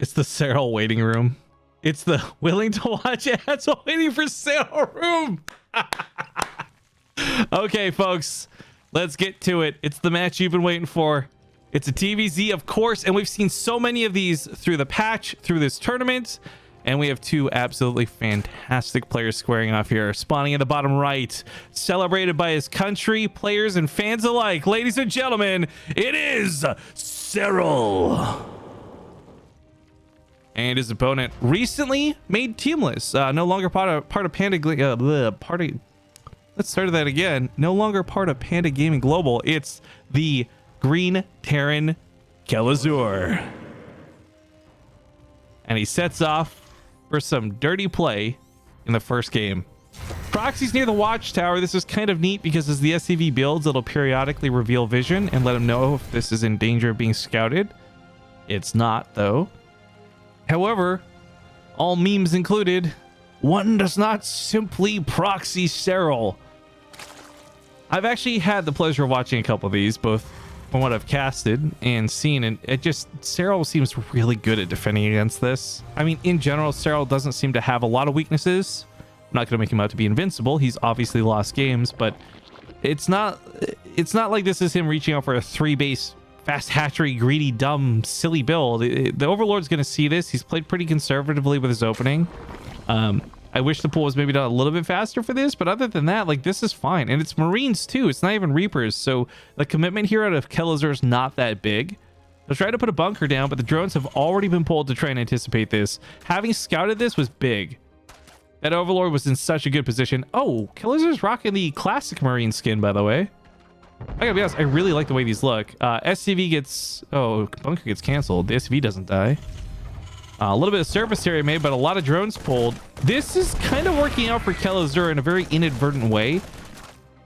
It's the Serral waiting room. It's the willing to watch ads while waiting for Serral room. Okay, folks, let's get to it. It's the match you've been waiting for. It's a TVZ, of course, and we've seen so many of these through the patch, through this tournament, and we have two absolutely fantastic players squaring off here. Spawning in the bottom right, celebrated by his country, players, and fans alike. Ladies and gentlemen, it is Serral. And his opponent recently made teamless. No longer part of Panda party. Let's start that again. No longer part of Panda Gaming Global. It's the Green Terran Kelazhur. And he sets off for some dirty play in the first game. Proxy's near the watchtower. This is kind of neat because as the SCV builds, it'll periodically reveal vision and let him know if this is in danger of being scouted. It's not, though. However, all memes included, one does not simply proxy Serral. I've actually had the pleasure of watching a couple of these, both from what I've casted and seen, and Serral seems really good at defending against this. I mean, in general, Serral doesn't seem to have a lot of weaknesses. I'm not going to make him out to be invincible. He's obviously lost games, but it's not like this is him reaching out for a 3-base fast hatchery, greedy, dumb, silly build. The Overlord's going to see this. He's played pretty conservatively with his opening. I wish the pool was maybe done a little bit faster for this, but other than that, like, this is fine. And it's Marines too. It's not even Reapers. So the commitment here out of Kelazhur is not that big. They'll try to put a bunker down, but the drones have already been pulled to try and anticipate this. Having scouted this was big. That Overlord was in such a good position. Oh, Kelazhur's rocking the classic Marine skin, by the way. I gotta be honest, I really like the way these look. SCV gets... Oh, bunker gets canceled. The SCV doesn't die. A little bit of surface area made, but a lot of drones pulled. This is kind of working out for Kelazhur in a very inadvertent way.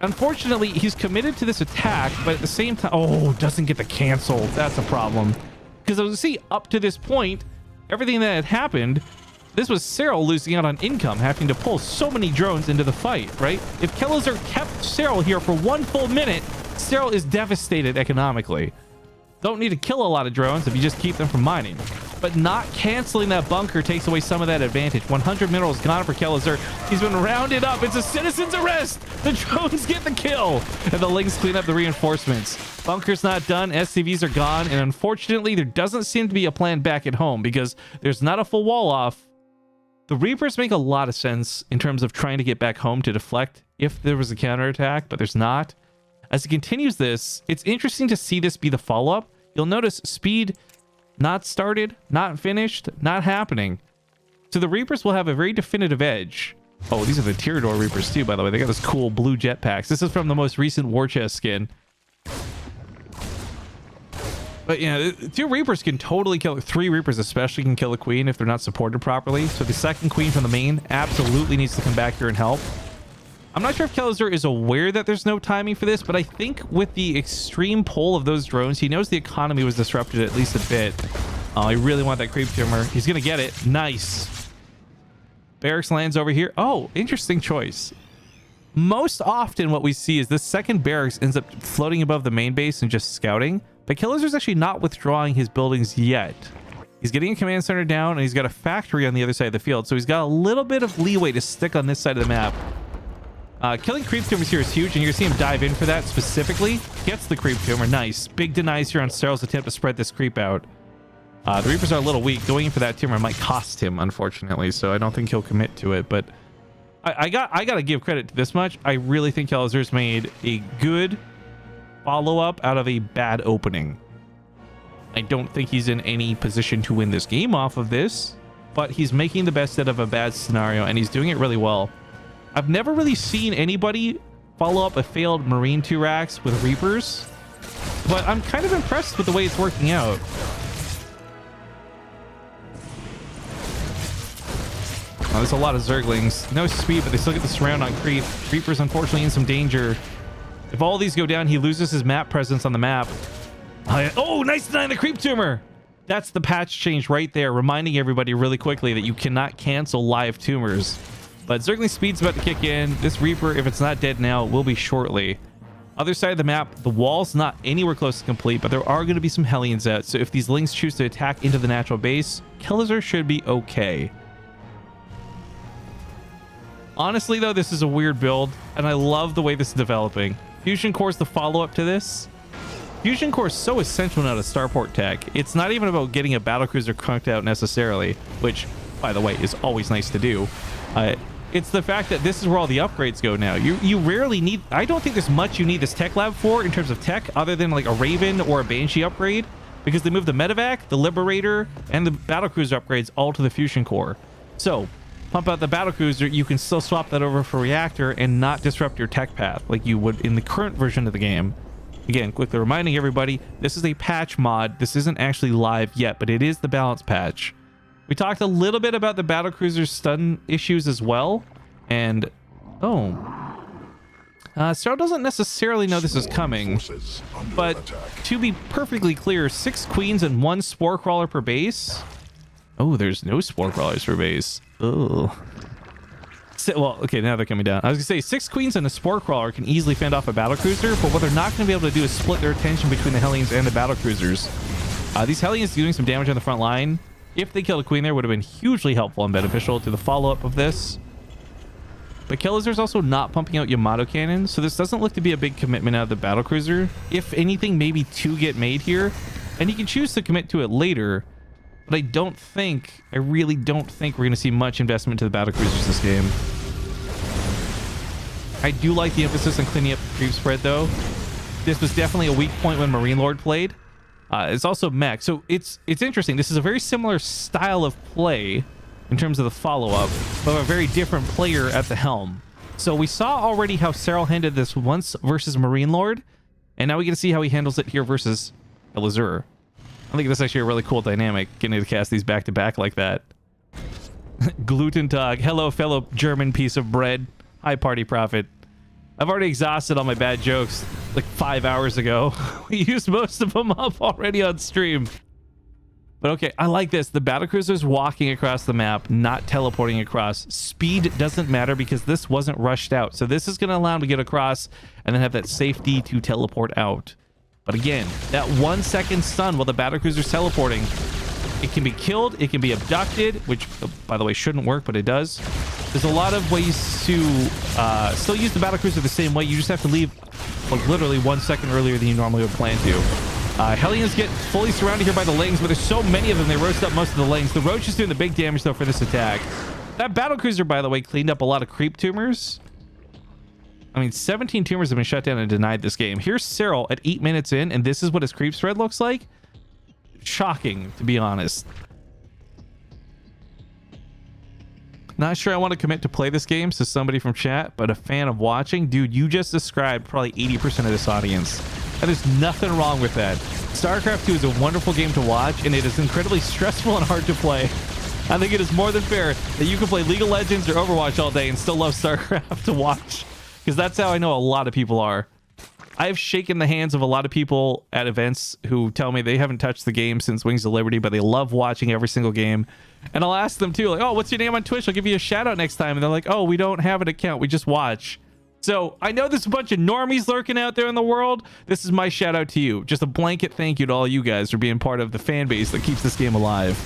Unfortunately, he's committed to this attack, but at the same time... Oh, doesn't get the cancel. That's a problem. Because I was see, up to this point, everything that had happened, this was Serral losing out on income, having to pull so many drones into the fight, right? If Kelazhur kept Serral here for 1 full minute, Serral is devastated economically. Don't need to kill a lot of drones if you just keep them from mining. But not canceling that bunker takes away some of that advantage. 100 minerals gone for Kelazhur. He's been rounded up. It's a citizen's arrest. The drones get the kill. And the Lings clean up the reinforcements. Bunker's not done. SCVs are gone. And unfortunately, there doesn't seem to be a plan back at home because there's not a full wall off. The Reapers make a lot of sense in terms of trying to get back home to deflect if there was a counterattack, but there's not. As he continues this, it's interesting to see this be the follow-up. You'll notice speed not started, not finished, not happening. So the Reapers will have a very definitive edge. Oh, these are the Tyrador Reapers too, by the way. They got this cool blue jetpacks. This is from the most recent War Chest skin. But yeah, 2 Reapers can totally kill. 3 Reapers especially can kill a queen if they're not supported properly. So the second queen from the main absolutely needs to come back here and help. I'm not sure if Kelazhur is aware that there's no timing for this, but I think with the extreme pull of those drones, he knows the economy was disrupted at least a bit. I really want that creep tumor. He's going to get it. Nice. Barracks lands over here. Oh, interesting choice. Most often what we see is this second barracks ends up floating above the main base and just scouting. But Kelazhur's actually not withdrawing his buildings yet. He's getting a command center down, and he's got a factory on the other side of the field. So he's got a little bit of leeway to stick on this side of the map. Killing creep tumors here is huge, and you're gonna see him dive in for that specifically. Gets the creep tumor. Nice. Big denies here on Serral's attempt to spread this creep out. The Reapers are a little weak. Going in for that tumor might cost him, unfortunately, so I don't think he'll commit to it. But I gotta give credit to this much. I really think Kelazhur's made a good follow-up out of a bad opening. I don't think he's in any position to win this game off of this, but he's making the best out of a bad scenario, and he's doing it really well. I've never really seen anybody follow up a failed Marine 2 racks with Reapers, but I'm kind of impressed with the way it's working out. Oh, there's a lot of Zerglings. No speed, but they still get the surround on creep. Reaper's unfortunately in some danger. If all these go down, he loses his map presence on the map. Oh, nice denying the creep tumor. That's the patch change right there, reminding everybody really quickly that you cannot cancel live tumors. But Zergling speed's about to kick in. This Reaper, if it's not dead now, will be shortly. Other side of the map, the wall's not anywhere close to complete, but there are going to be some Hellions out. So if these Lings choose to attack into the natural base, Kelazhur should be okay. Honestly, though, this is a weird build, and I love the way this is developing. Fusion Core is the follow-up to this. Fusion Core is so essential now to starport tech. It's not even about getting a battlecruiser crunked out necessarily, which, by the way, is always nice to do. It's the fact that this is where all the upgrades go now. You rarely need... I don't think there's much you need this tech lab for in terms of tech, other than like a Raven or a Banshee upgrade, because they move the Medevac, the Liberator, and the battlecruiser upgrades all to the Fusion Core. So, pump out the battlecruiser, you can still swap that over for Reactor and not disrupt your tech path like you would in the current version of the game. Again, quickly reminding everybody, this is a patch mod. This isn't actually live yet, but it is the balance patch. We talked a little bit about the battlecruiser stun issues as well. And, Serral doesn't necessarily know this is coming. But to be perfectly clear, 6 queens and 1 spore crawler per base. Oh, there's no spore crawlers per base. Oh. Well, okay, now they're coming down. I was gonna say 6 queens and a spore crawler can easily fend off a battlecruiser, but what they're not gonna be able to do is split their attention between the Hellions and the battlecruisers. These Hellions doing some damage on the front line. If they killed a queen there, would have been hugely helpful and beneficial to the follow-up of this. But Kelazhur's also not pumping out Yamato cannons, so this doesn't look to be a big commitment out of the battlecruiser. If anything, maybe 2 get made here, and you can choose to commit to it later. But I really don't think we're going to see much investment to the battlecruisers this game. I do like the emphasis on cleaning up the creep spread, though. This was definitely a weak point when Marine Lord played. It's also mech, so it's interesting. This is a very similar style of play in terms of the follow-up, but a very different player at the helm. So we saw already how Serral handled this once versus Marine Lord, and now we get to see how he handles it here versus Kelazhur. I think that's actually a really cool dynamic, getting to cast these back-to-back like that. Gluten Tag. Hello, fellow German piece of bread. Hi, Party Prophet. I've already exhausted all my bad jokes like 5 hours ago. We used most of them up already on stream. But okay, I like this. The battlecruiser's walking across the map, not teleporting across. Speed doesn't matter because this wasn't rushed out. So this is going to allow him to get across and then have that safety to teleport out. But again, that 1 second stun while the battlecruiser's teleporting, it can be killed, it can be abducted, which, by the way, shouldn't work, but it does. There's a lot of ways to still use the battlecruiser the same way. You just have to leave like, literally 1 second earlier than you normally would plan to. Hellions get fully surrounded here by the Lings, but there's so many of them, they roast up most of the Lings. The Roach is doing the big damage, though, for this attack. That battlecruiser, by the way, cleaned up a lot of creep tumors. I mean, 17 tumors have been shut down and denied this game. Here's Serral at 8 minutes in, and this is what his creep spread looks like. Shocking, to be honest. Not sure I want to commit to play this game, says somebody from chat, but a fan of watching. Dude, you just described probably 80% of this audience. And there's nothing wrong with that. StarCraft 2 is a wonderful game to watch, and it is incredibly stressful and hard to play. I think it is more than fair that you can play League of Legends or Overwatch all day and still love StarCraft to watch. Because that's how I know a lot of people are. I've shaken the hands of a lot of people at events who tell me they haven't touched the game since Wings of Liberty, but they love watching every single game. And I'll ask them too, like, oh, what's your name on Twitch? I'll give you a shout out next time. And they're like, oh, we don't have an account. We just watch. So I know there's a bunch of normies lurking out there in the world. This is my shout out to you. Just a blanket thank you to all you guys for being part of the fan base that keeps this game alive.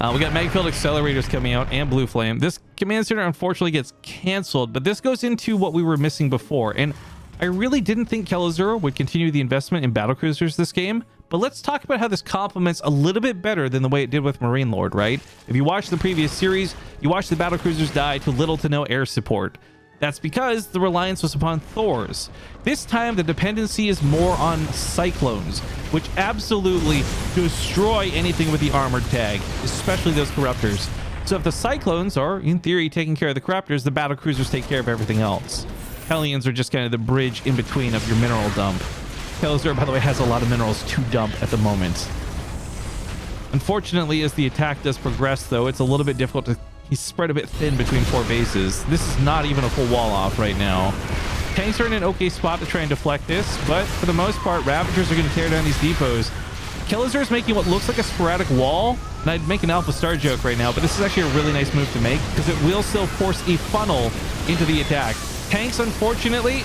We got Magfield Accelerators coming out and Blue Flame. This command center unfortunately gets canceled, but this goes into what we were missing before. And I really didn't think Kelazhur would continue the investment in battlecruisers this game, but let's talk about how this complements a little bit better than the way it did with Marine Lord, right? If you watched the previous series, you watched the battlecruisers die to little to no air support. That's because the reliance was upon Thors. This time, the dependency is more on Cyclones, which absolutely destroy anything with the armored tag, especially those Corruptors. So if the Cyclones are, in theory, taking care of the Corruptors, the battlecruisers take care of everything else. Hellions are just kind of the bridge in between of your mineral dump. Kelazhur, by the way, has a lot of minerals to dump at the moment. Unfortunately, as the attack does progress, though, it's a little bit difficult to... He's spread a bit thin between 4 bases. This is not even a full wall off right now. Tanks are in an okay spot to try and deflect this, but for the most part, Ravagers are going to tear down these depots. Kelazhur is making what looks like a sporadic wall, and I'd make an Alpha Star joke right now, but this is actually a really nice move to make because it will still force a funnel into the attack. Tanks, unfortunately,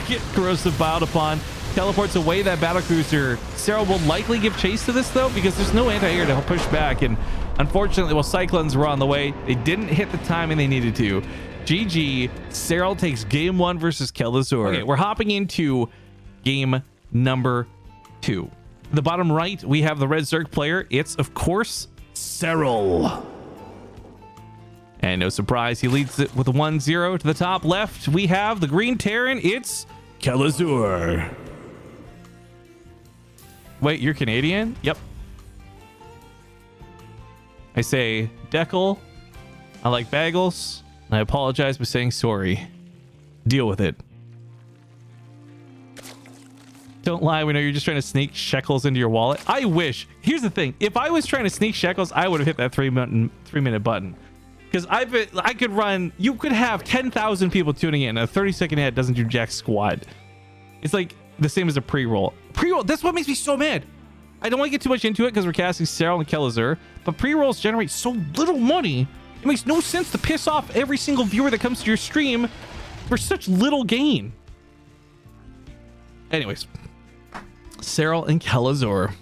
get corrosive piled upon. Teleports away that battlecruiser. Serral will likely give chase to this though, because there's no anti-air to push back. And unfortunately, while Cyclones were on the way, they didn't hit the timing they needed to. GG. Serral takes game 1 versus Kelazhur. Okay, we're hopping into game number 2. The bottom right, we have the red Zerg player. It's, of course, Serral. And no surprise, he leads it with a 1-0. To the top left, we have the green Terran. It's Kelazhur. Wait, you're Canadian? Yep. I say Deckel. I like bagels. And I apologize for saying sorry. Deal with it. Don't lie, we know you're just trying to sneak shekels into your wallet. I wish. Here's the thing. If I was trying to sneak shekels, I would have hit that 3-minute button. Because I could run, you could have 10,000 people tuning in. A 30-second ad doesn't do jack squat. It's like the same as a pre-roll. Pre-roll, that's what makes me so mad. I don't want to get too much into it because we're casting Serral and Kelazhur, but pre-rolls generate so little money. It makes no sense to piss off every single viewer that comes to your stream for such little gain. Anyways, Serral and Kelazhur.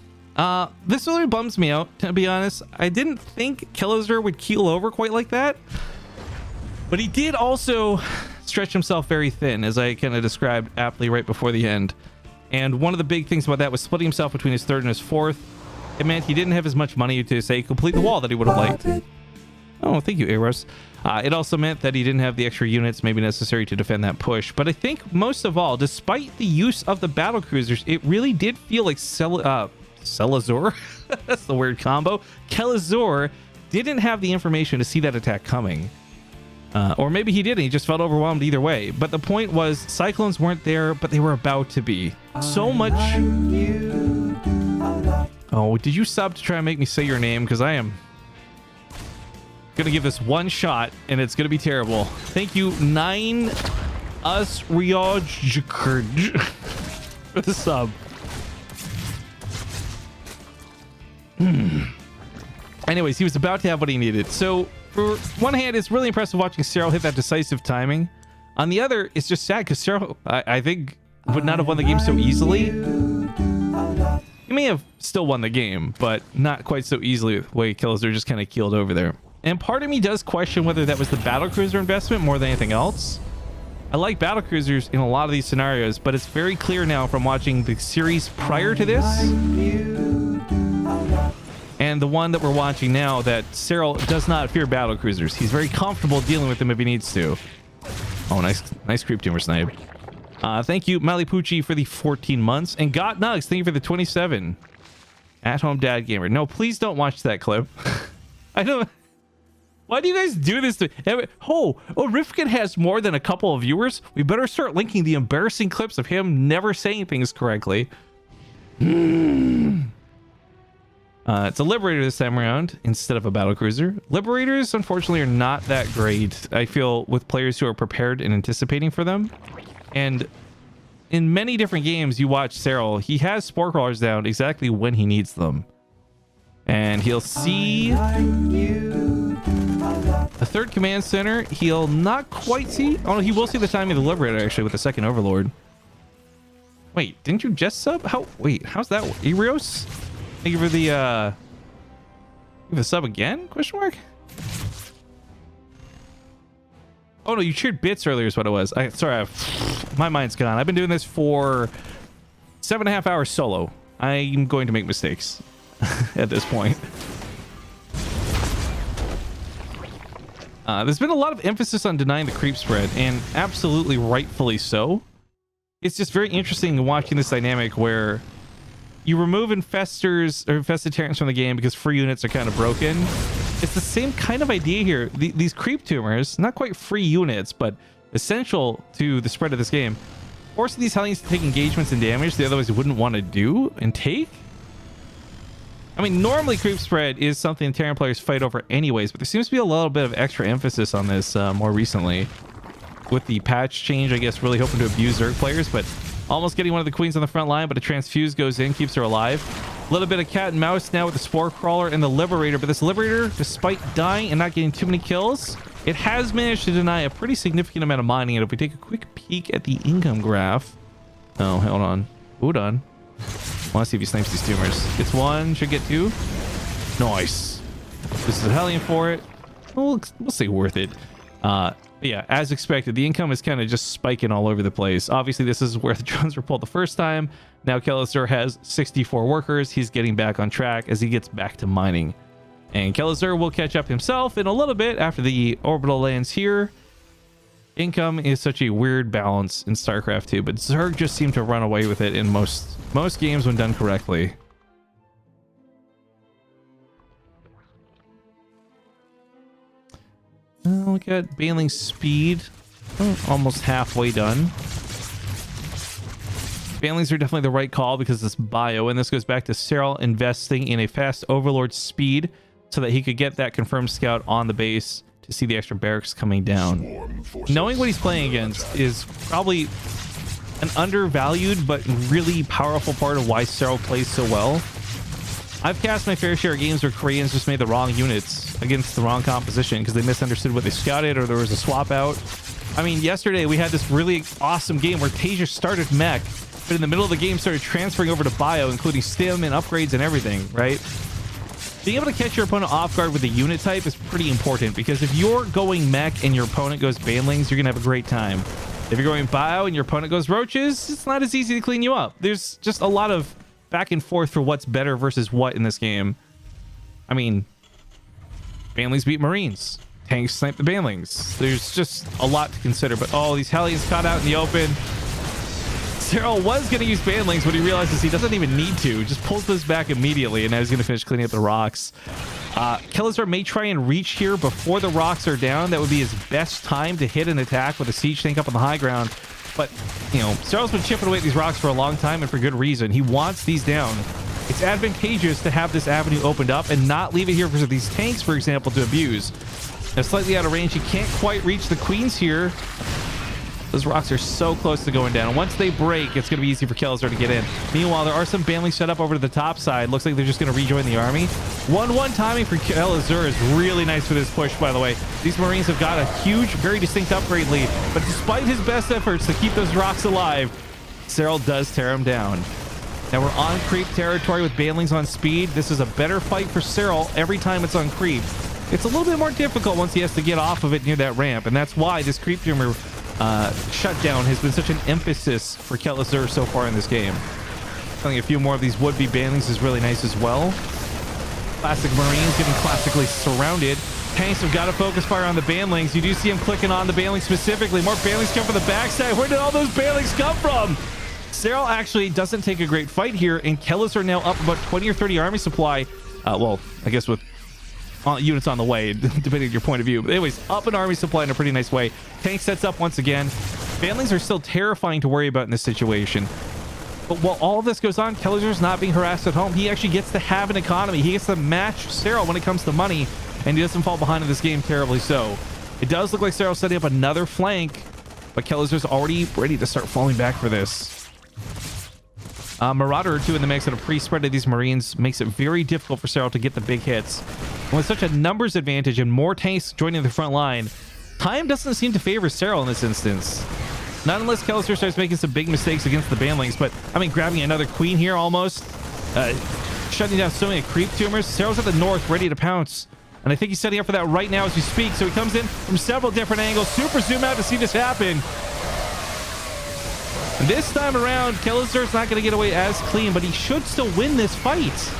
This really bums me out, to be honest. I didn't think Kelazhur would keel over quite like that, but he did also stretch himself very thin, as I kind of described aptly right before the end. And one of the big things about that was splitting himself between his 3rd and his 4th. It meant he didn't have as much money to, say, complete the wall that he would have liked. Oh, thank you, Eros. It also meant that he didn't have the extra units maybe necessary to defend that push. But I think most of all, despite the use of the battlecruisers, it really did feel like Kelazhur, that's the weird combo. Kelazhur didn't have the information to see that attack coming. Or maybe he didn't, he just felt overwhelmed either way. But the point was, Cyclones weren't there, but they were about to be. So much... Oh, did you sub to try and make me say your name? Because I am gonna give this one shot, and it's gonna be terrible. Thank you, 9 Us Rioj for the sub. Anyways, he was about to have what he needed. So, for one hand, it's really impressive watching Serral hit that decisive timing. On the other, it's just sad because Serral, I think, would not have won the game so easily. He may have still won the game, but not quite so easily with the way Kelazhur just kind of keeled over there. And part of me does question whether that was the battlecruiser investment more than anything else. I like battlecruisers in a lot of these scenarios, but it's very clear now from watching the series prior to this and the one that we're watching now that Serral does not fear battlecruisers. He's very comfortable dealing with them if he needs to. Oh, nice creep tumor snipe. Thank you, Malipucci, for the 14 months. And Got Nugs, thank you for the 27. At Home Dad Gamer. No, please don't watch that clip. I don't... Why do you guys do this to... Oh, Rifkin has more than a couple of viewers. We better start linking the embarrassing clips of him never saying things correctly. It's a Liberator this time around instead of a battlecruiser. Liberators, unfortunately, are not that great, I feel, with players who are prepared and anticipating for them. And in many different games you watch Serral, he has Spore Crawlers down exactly when he needs them. And he'll see the 3rd command center. He'll not quite see... Oh, no, he will see the timing of the Liberator, actually, with the 2nd Overlord. Wait, didn't you just sub? How? Wait, how's that? Erios? Thank you for the sub again? Question mark? Oh no, you cheered bits earlier is what it was. Sorry, my mind's gone. I've been doing this for 7.5 hours solo. I'm going to make mistakes at this point. There's been a lot of emphasis on denying the creep spread, and absolutely rightfully so. It's just very interesting watching this dynamic where you remove infestors or infested Terrans from the game because free units are kind of broken. It's the same kind of idea here. These creep tumors, not quite free units, but essential to the spread of this game, forcing these Hellions to take engagements and damage they otherwise wouldn't want to do and take. I mean, normally creep spread is something Terran players fight over anyways, but there seems to be a little bit of extra emphasis on this more recently. With the patch change, I guess, really hoping to abuse Zerg players, but almost getting one of the queens on the front line, but a transfuse goes in, keeps her alive. A little bit of cat and mouse now with the Spore Crawler and the Liberator, but this Liberator, despite dying and not getting too many kills, It has managed to deny a pretty significant amount of mining, and if we take a quick peek at the income graph... Oh, hold on. Hold on. I want to see if he snipes these tumors. Gets one, should get two. Nice. This is a Hellion for it. We'll say worth it. Yeah, as expected, the income is kind of just spiking all over the place. Obviously, this is where the drones were pulled the first time. Now Kelazhur has 64 workers. He's getting back on track as he gets back to mining. And Kelazhur will catch up himself in a little bit after the orbital lands here. Income is such a weird balance in StarCraft 2, but Zerg just seemed to run away with it in most games when done correctly. Look at Baneling's speed. Oh, almost halfway done. Banelings are definitely the right call because this bio, and this goes back to Serral investing in a fast overlord speed so that he could get that confirmed scout on the base to see the extra barracks coming down. Knowing what he's playing against is probably an undervalued but really powerful part of why Serral plays so well. I've cast my fair share of games where Koreans just made the wrong units against the wrong composition because they misunderstood what they scouted or there was a swap out. I mean, yesterday we had this really awesome game where Tasia started mech, but in the middle of the game started transferring over to bio, including stim and upgrades and everything, right? Being able to catch your opponent off guard with the unit type is pretty important because if you're going mech and your opponent goes banelings, you're going to have a great time. If you're going bio and your opponent goes roaches, it's not as easy to clean you up. There's just a lot of back and forth for what's better versus what in this game. I mean, banelings beat marines, tanks snipe the banelings. There's just a lot to consider, but oh, these Hellions caught out in the open. Serral was going to use banelings, but he realizes he doesn't even need to. Just pulls this back immediately, and now he's going to finish cleaning up the rocks. Kelazhur may try and reach here before the rocks are down. That would be his best time to hit an attack with a siege tank up on the high ground. But, you know, Serral's been chipping away at these rocks for a long time and for good reason. He wants these down. It's advantageous to have this avenue opened up and not leave it here for these tanks, for example, to abuse. Now, slightly out of range, he can't quite reach the queens here. Those rocks are so close to going down. Once they break, it's going to be easy for Kelazhur to get in. Meanwhile, there are some banelings set up over to the top side. Looks like they're just going to rejoin the army. 1-1 timing for Kelazhur is really nice for this push, by the way. These Marines have got a huge, very distinct upgrade lead. But despite his best efforts to keep those rocks alive, Serral does tear them down. Now we're on creep territory with banelings on speed. This is a better fight for Serral every time it's on creep. It's a little bit more difficult once he has to get off of it near that ramp, and that's why this creep tumor shutdown has been such an emphasis for Kelazhur so far in this game. Killing a few more of these would-be banelings is really nice as well. Classic Marines getting classically surrounded. Tanks have got to focus fire on the banelings. You do see him clicking on the banelings specifically. More banelings come from the backside. Where did all those banelings come from? Serral actually doesn't take a great fight here, and Kelazhur now up about 20 or 30 army supply. Well, I guess with units on the way, depending on your point of view. But anyways, up an army supply in a pretty nice way. Tank sets up once again. Banelings are still terrifying to worry about in this situation. But while all of this goes on, Kelazhur's not being harassed at home. He actually gets to have an economy. He gets to match Serral when it comes to money, and he doesn't fall behind in this game terribly so. It does look like Serral's setting up another flank, but Kelazhur's already ready to start falling back for this. Marauder or two in the mix and a pre-spread of these Marines makes it very difficult for Serral to get the big hits. And with such a numbers advantage and more tanks joining the front line, time doesn't seem to favor Serral in this instance. Not unless Kelazhur starts making some big mistakes against the banelings, but I mean, grabbing another queen here almost, shutting down so many creep tumors. Serral's at the north ready to pounce, and I think he's setting up for that right now as we speak. So he comes in from several different angles, super zoom out to see this happen. And this time around, Kelazhur's not going to get away as clean, but he should still win this fight.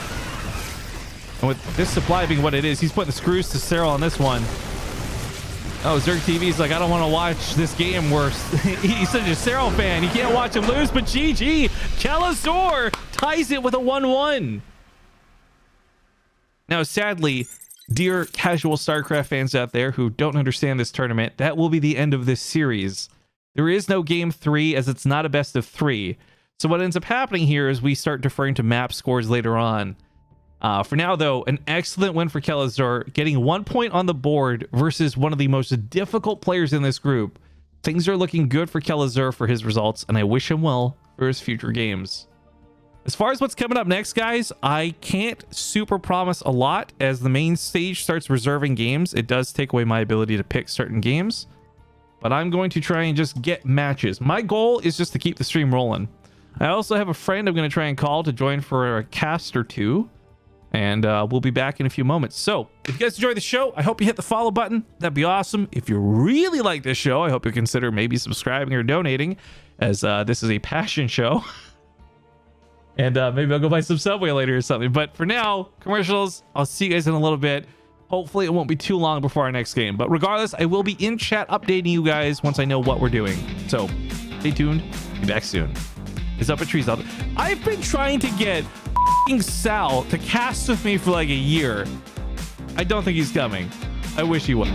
And with this supply being what it is, he's putting the screws to Serral on this one. Oh, Zerg TV's like, I don't want to watch this game worse. He's such a Serral fan. He can't watch him lose, but GG. Kelazhur ties it with a 1-1. Now, sadly, dear casual StarCraft fans out there who don't understand this tournament, that will be the end of this series. There is no game 3 as it's not a best of 3. So what ends up happening here is we start deferring to map scores later on. For now, though, an excellent win for Kelazhur, getting 1 point on the board versus one of the most difficult players in this group. Things are looking good for Kelazhur for his results, and I wish him well for his future games. As far as what's coming up next, guys, I can't super promise a lot. As the main stage starts reserving games, it does take away my ability to pick certain games. But I'm going to try and just get matches. My goal is just to keep the stream rolling. I also have a friend I'm going to try and call to join for a cast or two. And we'll be back in a few moments. So if you guys enjoyed the show, I hope you hit the follow button. That'd be awesome. If you really like this show, I hope you consider maybe subscribing or donating, as this is a passion show. And maybe I'll go buy some Subway later or something. But for now, commercials. I'll see you guys in a little bit. Hopefully it won't be too long before our next game. But regardless, I will be in chat updating you guys once I know what we're doing. So stay tuned. Be back soon. It's up at trees. I've been trying to get Sal to cast with me for like a year. I don't think he's coming. I wish he would.